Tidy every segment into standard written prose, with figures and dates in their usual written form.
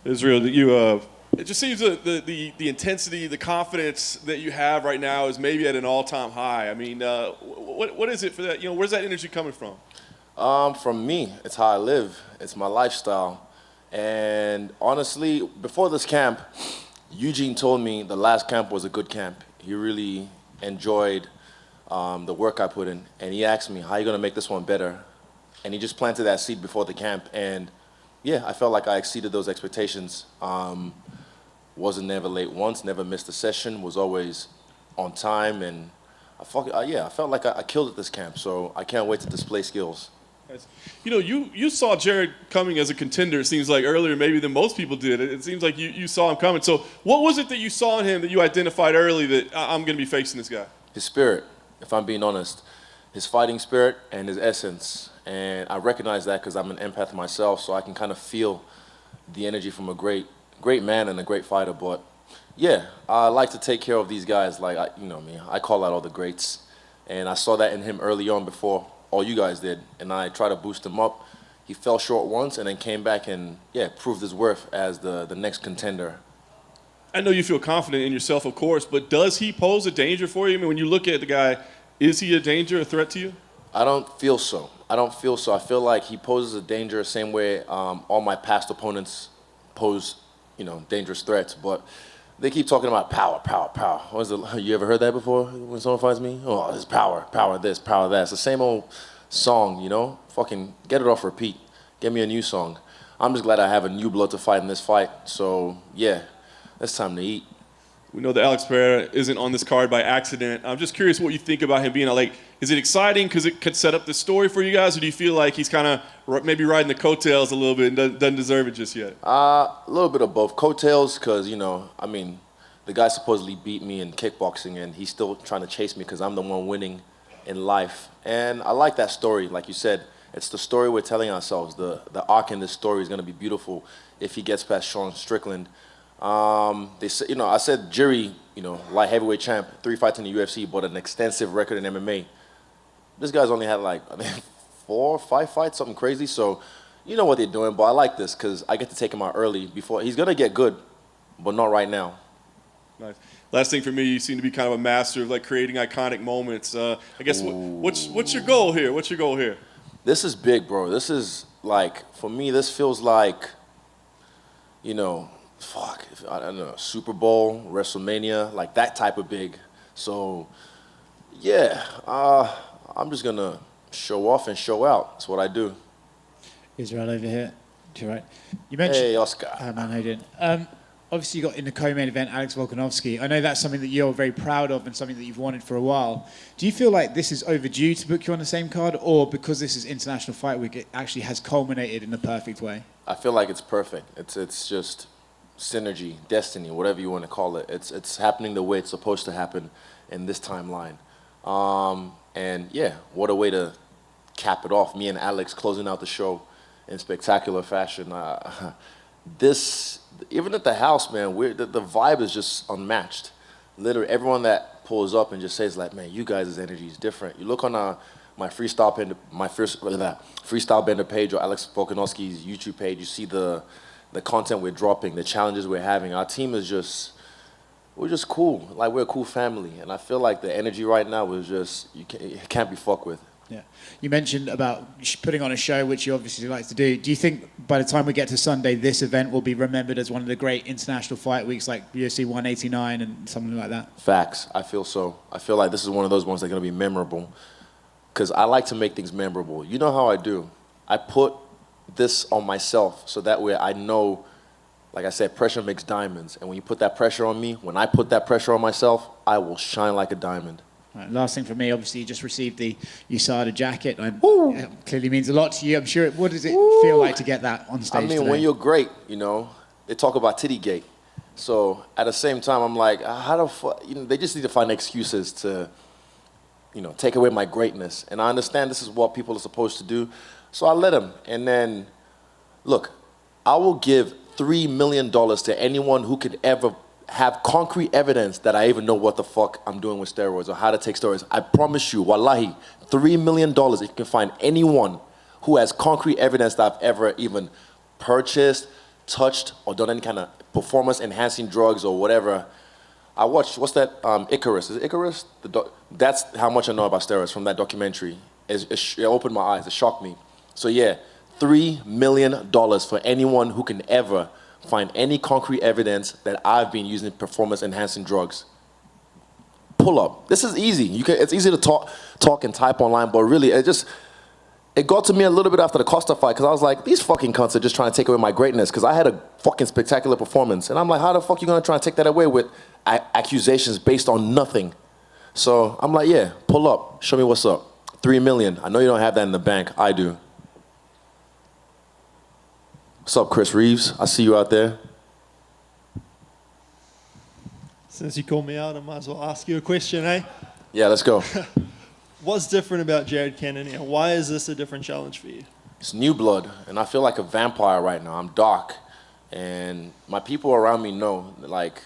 Israel, that you it just seems that the intensity, the confidence that you have right now is maybe at an all-time high. I mean, what is it for that? You know, where's that energy coming from? From me, it's how I live. It's my lifestyle. And honestly, before this camp, Eugene told me the last camp was a good camp. He really enjoyed the work I put in. And he asked me, how are you going to make this one better? And he just planted that seed before the camp. And yeah, I felt like I exceeded those expectations. Wasn't never late once, never missed a session, was always on time. And I felt like I killed at this camp. So I can't wait to display skills. You know, you saw Jared coming as a contender, it seems like, earlier maybe than most people did. It seems like you saw him coming. So what was it that you saw in him that you identified early that I'm going to be facing this guy? His spirit, if I'm being honest. His fighting spirit and his essence. And I recognize that because I'm an empath myself, so I can kind of feel the energy from a great man and a great fighter. But yeah, I like to take care of these guys like, you know me, I call out all the greats. And I saw that in him early on before all you guys did, and I tried to boost him up. He fell short once and then came back and, yeah, proved his worth as the next contender. I know you feel confident in yourself, of course, but does he pose a danger for you? I mean, when you look at the guy, is he a danger, a threat to you? I don't feel so. I feel like he poses a danger the same way all my past opponents pose, you know, dangerous threats. But they keep talking about power. What is it? You ever heard that before when someone fights me? Oh, this power this, power that. It's the same old song, you know? Fucking get it off repeat. Get me a new song. I'm just glad I have a new blood to fight in this fight. So, yeah, it's time to eat. We know that Alex Oliveira isn't on this card by accident. I'm just curious what you think about him being a Lake. Is it exciting because it could set up the story for you guys, or do you feel like he's kind of maybe riding the coattails a little bit and doesn't deserve it just yet? A little bit of both. Coattails because, you know, I mean, the guy supposedly beat me in kickboxing, and he's still trying to chase me because I'm the one winning in life. And I like that story. Like you said, it's the story we're telling ourselves. The arc in this story is going to be beautiful if he gets past Sean Strickland. They said, you know, I said Jury, you know, light heavyweight champ, 3 fights in the UFC, but an extensive record in MMA. This guy's only had like, I think, 4 or 5 fights, something crazy. So, you know what they're doing, but I like this because I get to take him out early before. He's going to get good, but not right now. Nice. Last thing for me, you seem to be kind of a master of like creating iconic moments. I guess what's your goal here? What's your goal here? This is big, bro. This is like, for me, this feels like, you know, I don't know, Super Bowl, WrestleMania, like that type of big. So, yeah, I'm just gonna show off and show out. That's what I do. Israel over here, to your right. You mentioned. Hey, Oscar. Man, how you doing? Obviously, you got in the co-main event Alex Volkanovski. I know that's something that you're very proud of and something that you've wanted for a while. Do you feel like this is overdue to book you on the same card, or because this is International Fight Week, it actually has culminated in the perfect way? I feel like it's perfect. It's just synergy, destiny, whatever you want to call it. It's happening the way it's supposed to happen in this timeline. And yeah, what a way to cap it off. Me and Alex closing out the show in spectacular fashion. This, even at the house, man, the vibe is just unmatched. Literally, everyone that pulls up and just says like, man, you guys' energy is different. You look on my freestyle bender page or Alex Volkanovski's YouTube page, you see the content we're dropping, the challenges we're having. Our team is we're just cool. Like, we're a cool family. And I feel like the energy right now is just, it can't be fucked with. Yeah. You mentioned about putting on a show, which you obviously like to do. Do you think by the time we get to Sunday, this event will be remembered as one of the great international fight weeks like UFC 189 and something like that? Facts. I feel so. I feel like this is one of those ones that are going to be memorable because I like to make things memorable. You know how I do. I put this on myself so that way I know, like I said, pressure makes diamonds. And when you put that pressure on me, when I put that pressure on myself, I will shine like a diamond. Right, last thing for me, obviously, you just received the USADA jacket. It clearly means a lot to you. I'm sure. What does it feel like to get that on stage today? When you're great, you know, they talk about Tittygate. So at the same time, I'm like, how the fuck? You know, they just need to find excuses to, you know, take away my greatness. And I understand this is what people are supposed to do. So I let them. And then, look, I will give $3 million to anyone who could ever have concrete evidence that I even know what the fuck I'm doing with steroids or how to take steroids. I promise you, wallahi, $3 million if you can find anyone who has concrete evidence that I've ever even purchased, touched or done any kind of performance-enhancing drugs or whatever. I watched, what's that, Icarus, is it Icarus? That's how much I know about steroids from that documentary. It opened my eyes, it shocked me. So yeah, $3 million for anyone who can ever find any concrete evidence that I've been using performance-enhancing drugs. Pull up. This is easy. It's easy to talk and type online, but really, it got to me a little bit after the Costa fight, because I was like, these fucking cunts are just trying to take away my greatness, because I had a fucking spectacular performance. And I'm like, how the fuck you gonna try and take that away with accusations based on nothing? So I'm like, yeah, pull up. Show me what's up. 3 million. I know you don't have that in the bank. I do. What's up, Chris Reeves? I see you out there. Since you called me out, I might as well ask you a question, eh? Yeah, let's go. What's different about Jared Cannonier? Why is this a different challenge for you? It's new blood, and I feel like a vampire right now. I'm dark, and my people around me know, like,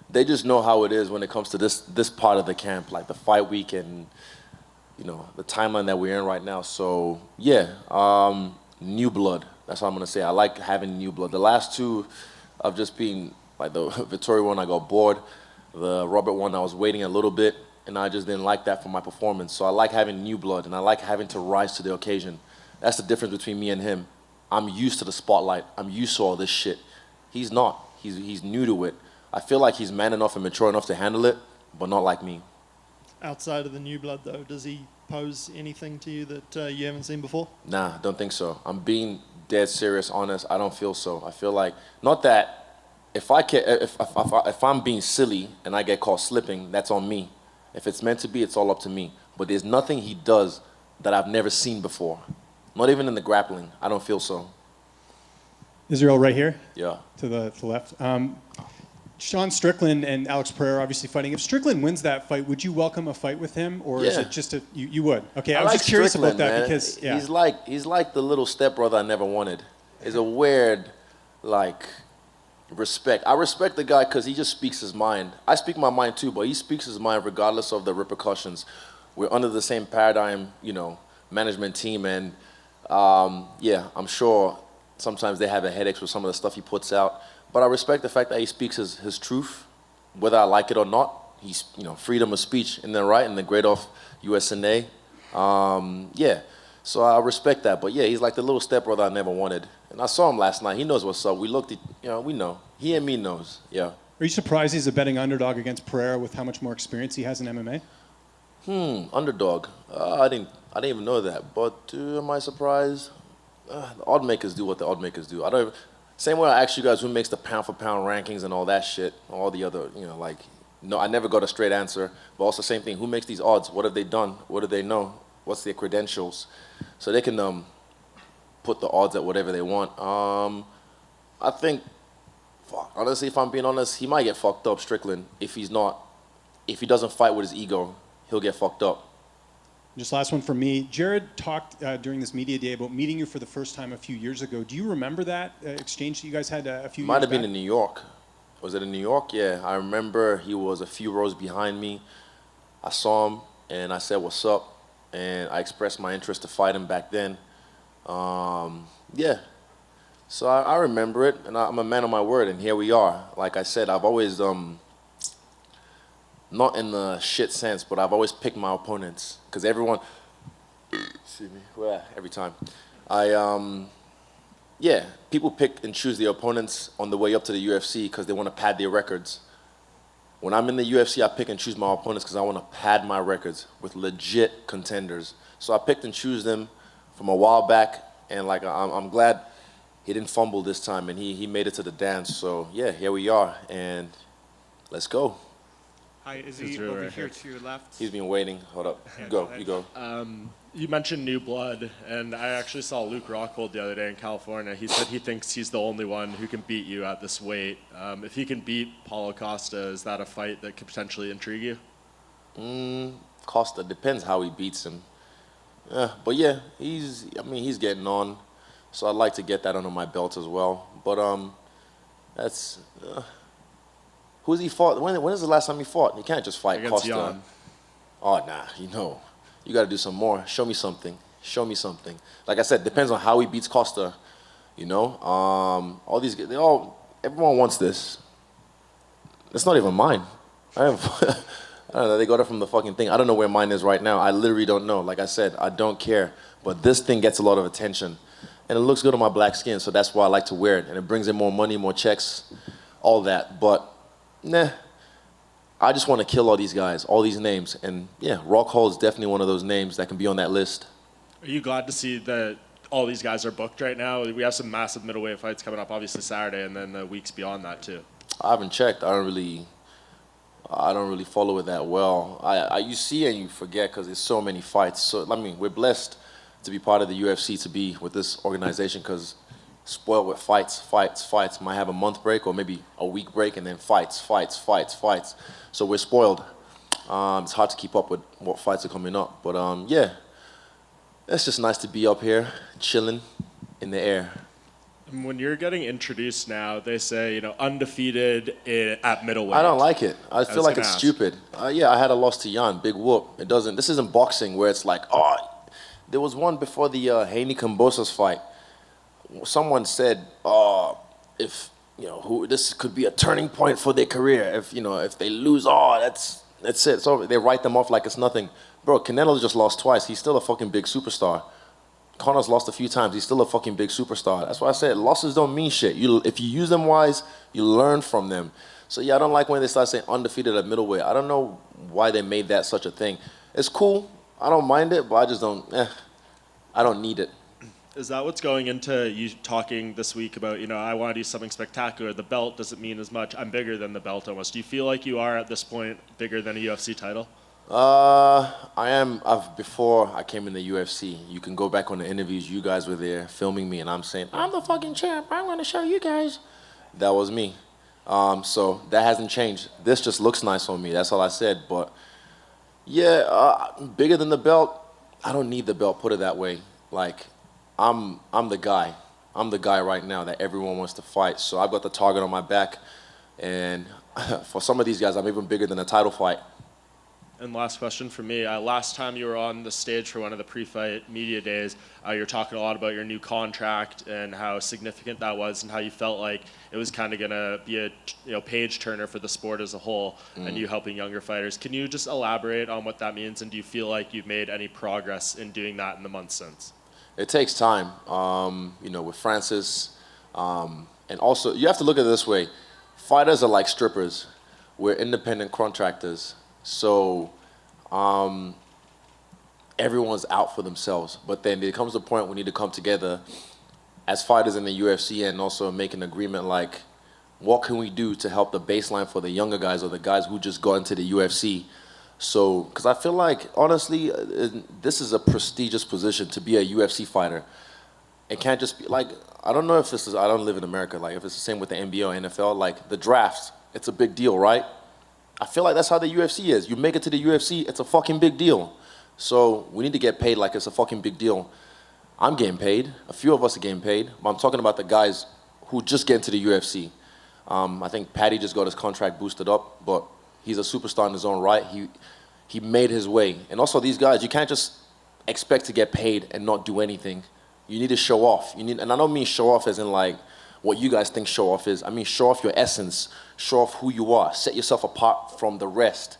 they just know how it is when it comes to this part of the camp, like the fight week and, you know, the timeline that we're in right now. So, yeah, new blood. That's what I'm going to say. I like having new blood. The last two, I've just been, like the Vittoria one, I got bored. The Robert one, I was waiting a little bit, and I just didn't like that for my performance. So I like having new blood, and I like having to rise to the occasion. That's the difference between me and him. I'm used to the spotlight. I'm used to all this shit. He's not. He's new to it. I feel like he's man enough and mature enough to handle it, but not like me. Outside of the new blood, though, does he pose anything to you that you haven't seen before? Nah, don't think so. I'm being dead serious, honest. I don't feel so. I feel like, not that, if I'm being silly and I get caught slipping, that's on me. If it's meant to be, it's all up to me. But there's nothing he does that I've never seen before. Not even in the grappling. I don't feel so. Israel right here? Yeah. To the left. Sean Strickland and Alex Pereira are obviously fighting. If Strickland wins that fight, would you welcome a fight with him? Or is Yeah. it just you would? Okay, I I was like just curious Strickland, about that man. because, yeah. He's like the little stepbrother I never wanted. It's a weird, like, respect. I respect the guy because he just speaks his mind. I speak my mind too, but he speaks his mind regardless of the repercussions. We're under the same paradigm, you know, management team, and yeah, I'm sure sometimes they have a headache with some of the stuff he puts out. But I respect the fact that he speaks his truth, whether I like it or not. He's, you know, freedom of speech in the right and the great off USNA. Yeah, so I respect that. But yeah, he's like the little stepbrother I never wanted. And I saw him last night. He knows what's up. We looked at, you know, we know. He and me knows, yeah. Are you surprised he's a betting underdog against Pereira with how much more experience he has in MMA? Underdog. I didn't even know that. But am I surprised? The odd makers do what the odd makers do. I don't even, same way I asked you guys who makes the pound for pound rankings and all that shit, all the other, you know, like, no, I never got a straight answer. But also same thing, who makes these odds? What have they done? What do they know? What's their credentials? So they can put the odds at whatever they want. I think, honestly, if I'm being honest, he might get fucked up, Strickland, if he doesn't fight with his ego, he'll get fucked up. Just last one from me. Jared talked during this media day about meeting you for the first time a few years ago. Do you remember that exchange that you guys had a few years back? Might have been in New York. Was it in New York? Yeah, I remember he was a few rows behind me. I saw him, and I said, what's up? And I expressed my interest to fight him back then. Yeah. So I remember it, and I'm a man of my word, and here we are. Like I said, I've always, not in the shit sense, but I've always picked my opponents. Because everyone, excuse me, well, every time. Yeah, people pick and choose their opponents on the way up to the UFC because they want to pad their records. When I'm in the UFC, I pick and choose my opponents because I want to pad my records with legit contenders. So I picked and choose them from a while back, and like I'm glad he didn't fumble this time, and he made it to the dance. So yeah, here we are, and let's go. Hi, is he over here to your left? He's been waiting. Hold up. You go. You go. You mentioned new blood, and I actually saw Luke Rockhold the other day in California. He said he thinks he's the only one who can beat you at this weight. If he can beat Paulo Costa, is that a fight that could potentially intrigue you? Costa, depends how he beats him. But yeah, he's getting on. So I'd like to get that under my belt as well. But that's who's he fought? When is the last time he fought? You can't just fight Against Costa. Jan. Oh nah, you got to do some more. Show me something. Show me something. Like I said, depends on how he beats Costa. You know, all these, everyone wants this. It's not even mine. I have, I don't know, they got it from the fucking thing. I don't know where mine is right now. I literally don't know. Like I said, I don't care. But this thing gets a lot of attention. And it looks good on my black skin, so that's why I like to wear it. And it brings in more money, more checks, all that. But, nah, I just want to kill all these guys, all these names. And yeah, Rockhold is definitely one of those names that can be on that list. Are you glad to see that all these guys are booked right now? We have some massive middleweight fights coming up, obviously Saturday, and then the weeks beyond that too. I haven't checked. I don't really follow it that well. You see and you forget because there's so many fights. So I mean, we're blessed to be part of the UFC, to be with this organization, because spoiled with fights. Might have a month break or maybe a week break, and then fights. So we're spoiled. It's hard to keep up with what fights are coming up. But yeah, it's just nice to be up here, chilling in the air. When you're getting introduced now, they say, undefeated at middleweight. I don't like it. I feel like it's stupid. Yeah, I had a loss to Jan, big whoop. This isn't boxing where it's like, there was one before the Haney Kambosos fight. Someone said, if, this could be a turning point for their career. If they lose, that's it. So they write them off like it's nothing. Bro, Canelo just lost twice. He's still a fucking big superstar. Connor's lost a few times. He's still a fucking big superstar. That's why I said losses don't mean shit. If you use them wise, you learn from them. So yeah, I don't like when they start saying undefeated at middleweight. I don't know why they made that such a thing. It's cool. I don't mind it, but I just don't. I don't need it. Is that what's going into you talking this week about, I want to do something spectacular. The belt doesn't mean as much. I'm bigger than the belt almost. Do you feel like you are at this point bigger than a UFC title? I am. Before I came in the UFC, you can go back on the interviews. You guys were there filming me, and I'm saying, I'm the fucking champ. I'm going to show you guys. That was me. So that hasn't changed. This just looks nice on me. That's all I said. But yeah, bigger than the belt. I don't need the belt. Put it that way. Like, I'm the guy. I'm the guy right now that everyone wants to fight. So I've got the target on my back, and for some of these guys, I'm even bigger than a title fight. And last question for me. Last time you were on the stage for one of the pre-fight media days, you were talking a lot about your new contract and how significant that was, and how you felt like it was kind of going to be a page turner for the sport as a whole, and you helping younger fighters. Can you just elaborate on what that means, and do you feel like you've made any progress in doing that in the months since? It takes time, with Francis, and also you have to look at it this way: fighters are like strippers. We're independent contractors. So everyone's out for themselves. But then there comes a point we need to come together as fighters in the UFC and also make an agreement like, what can we do to help the baseline for the younger guys or the guys who just got into the UFC? So, because I feel like, honestly, this is a prestigious position to be a UFC fighter. It can't just be like, I don't know if this is, I don't live in America, like if it's the same with the NBA or NFL, like the draft, it's a big deal, right? I feel like that's how the UFC is. You make it to the UFC, it's a fucking big deal. So we need to get paid like it's a fucking big deal. I'm getting paid. A few of us are getting paid. But I'm talking about the guys who just get into the UFC. I think Patty just got his contract boosted up, but he's a superstar in his own right. He made his way. And also these guys, you can't just expect to get paid and not do anything. You need to show off. And I don't mean show off as in like what you guys think show off is. I mean show off your essence. Show off who you are. Set yourself apart from the rest.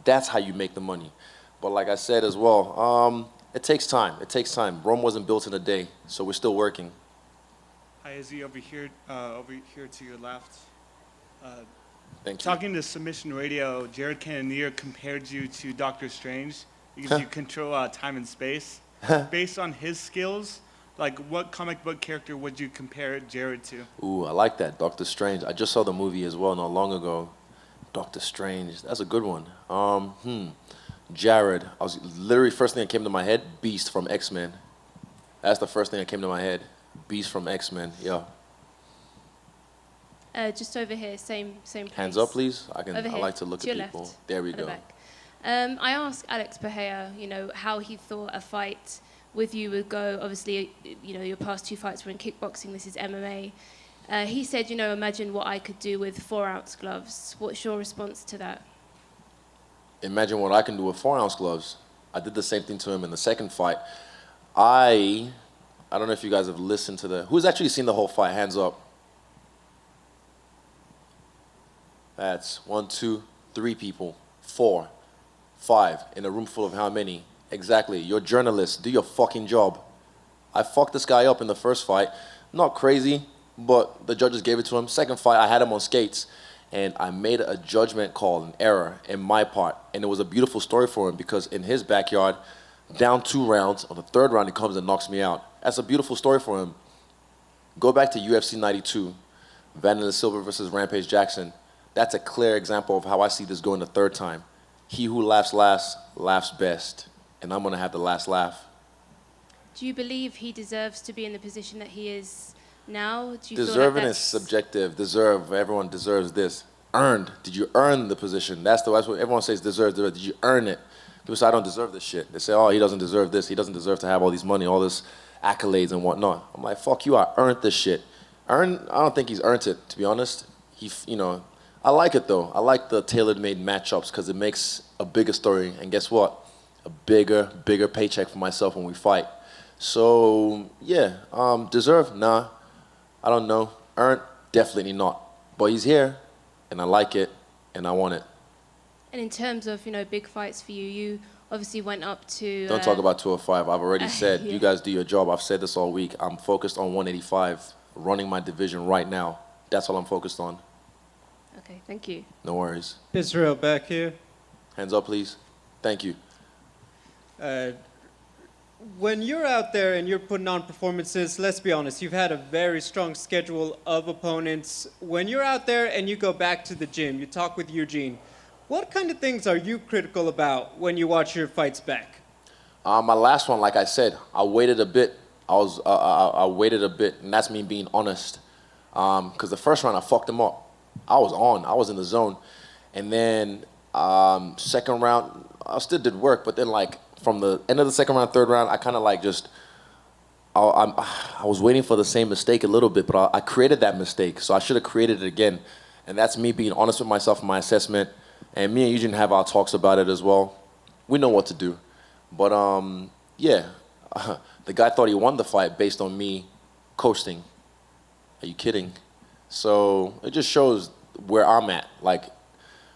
That's how you make the money. But like I said as well, it takes time. It takes time. Rome wasn't built in a day, so we're still working. Hi, Izzy, over here to your left. Thank you. Talking to Submission Radio, Jared Cannonier compared you to Doctor Strange because you control time and space. Based on his skills, like what comic book character would you compare Jared to? Ooh, I like that, Doctor Strange. I just saw the movie as well not long ago. Doctor Strange, that's a good one. Jared, I was literally first thing that came to my head, Beast from X-Men. That's the first thing that came to my head, Beast from X-Men. Yeah. Just over here, same place. Hands up, please. I Over like to look to at your people. left, There we at the go. back. I asked Alex Pereira, how he thought a fight with you would go. Obviously, your past two fights were in kickboxing. This is MMA. He said, imagine what I could do with 4-ounce gloves. What's your response to that? Imagine what I can do with 4-ounce gloves. I did the same thing to him in the second fight. I I don't know if you guys have listened to who's actually seen the whole fight? Hands up. That's 1, 2, 3 people, 4, 5, in a room full of how many? Exactly, you're journalists, do your fucking job. I fucked this guy up in the first fight. Not crazy, but the judges gave it to him. Second fight, I had him on skates, and I made a judgment call, an error in my part, and it was a beautiful story for him because in his backyard, down 2 rounds, on the 3rd round, he comes and knocks me out. That's a beautiful story for him. Go back to UFC 92, Vanderlei Silva versus Rampage Jackson. That's a clear example of how I see this going the 3rd time. He who laughs last, laughs best, and I'm gonna have the last laugh. Do you believe he deserves to be in the position that he is now? Do you Deserving feel like is subjective. Deserve, everyone deserves this. Earned, did you earn the position? That's what everyone says, deserve. Did you earn it? People say, I don't deserve this shit. They say, oh, he doesn't deserve this. He doesn't deserve to have all these money, all this accolades and whatnot. I'm like, fuck you, I earned this shit. I don't think he's earned it, to be honest. I like it though. I like the tailor-made matchups because it makes a bigger story. And guess what? A bigger paycheck for myself when we fight. So, yeah, deserve? Nah, I don't know. Earned? Definitely not. But he's here, and I like it, and I want it. And in terms of, big fights for you, you obviously went up to... Don't talk about 205. I've already said, yeah. You guys do your job. I've said this all week. I'm focused on 185, running my division right now. That's all I'm focused on. Okay, thank you. No worries. Israel, back here. Hands up, please. Thank you. When you're out there and you're putting on performances, let's be honest, you've had a very strong schedule of opponents. When you're out there and you go back to the gym, you talk with Eugene, what kind of things are you critical about when you watch your fights back? My last one, like I said, I waited a bit. I waited a bit, and that's me being honest. Because the first round, I fucked him up. I was in the zone. And then second round, I still did work, but then from the end of the second round, 3rd round, I kind of I was waiting for the same mistake a little bit, but I created that mistake, so I should have created it again. And that's me being honest with myself in my assessment. And me and Eugene have our talks about it as well. We know what to do. But yeah, the guy thought he won the fight based on me coasting. Are you kidding? So it just shows where I'm at.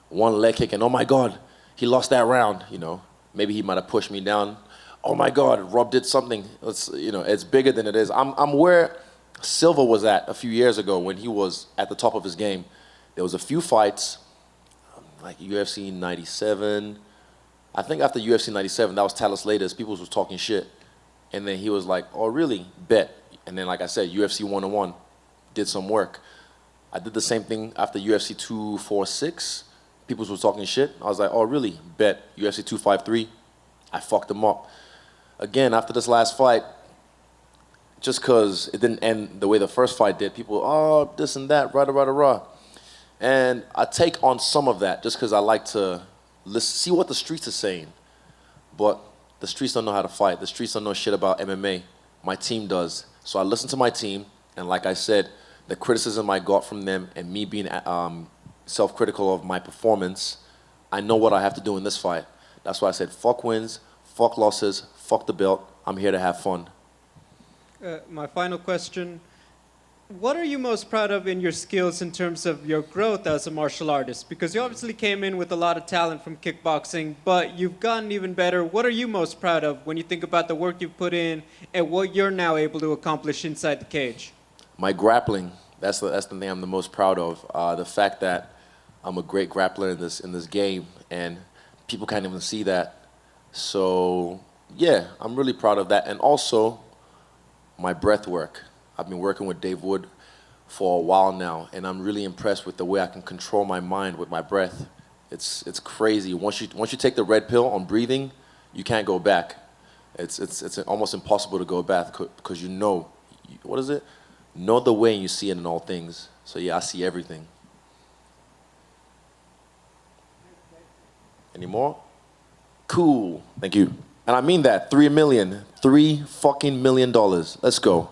One leg kick and oh my God, he lost that round, Maybe he might have pushed me down. Oh my God, Rob did something. It's bigger than it is. I'm where Silva was at a few years ago when he was at the top of his game. There was a few fights, like UFC 97. I think after UFC 97, that was Talis latest. People was talking shit. And then he was like, oh really? Bet. And then like I said, UFC 101, did some work. I did the same thing after UFC 246. People were talking shit. I was like, oh, really? Bet. UFC 253. I fucked them up. Again, after this last fight, just because it didn't end the way the first fight did, people, oh, this and that, rah. And I take on some of that just because I like to see what the streets are saying. But the streets don't know how to fight. The streets don't know shit about MMA. My team does. So I listen to my team, and like I said, the criticism I got from them and me being self-critical of my performance, I know what I have to do in this fight. That's why I said fuck wins, fuck losses, fuck the belt. I'm here to have fun. My final question, what are you most proud of in your skills in terms of your growth as a martial artist? Because you obviously came in with a lot of talent from kickboxing, but you've gotten even better. What are you most proud of when you think about the work you've put in and what you're now able to accomplish inside the cage? My grappling, that's the thing I'm the most proud of. The fact that I'm a great grappler in this game, and people can't even see that. So yeah, I'm really proud of that. And also my breath work. I've been working with Dave Wood for a while now, and I'm really impressed with the way I can control my mind with my breath. It's crazy. Once you take the red pill on breathing, you can't go back. It's almost impossible to go back because what is it? Know the way and you see it in all things. So yeah, I see everything. Any more? Cool. Thank you. And I mean that. $3 million. $3 fucking million. Let's go.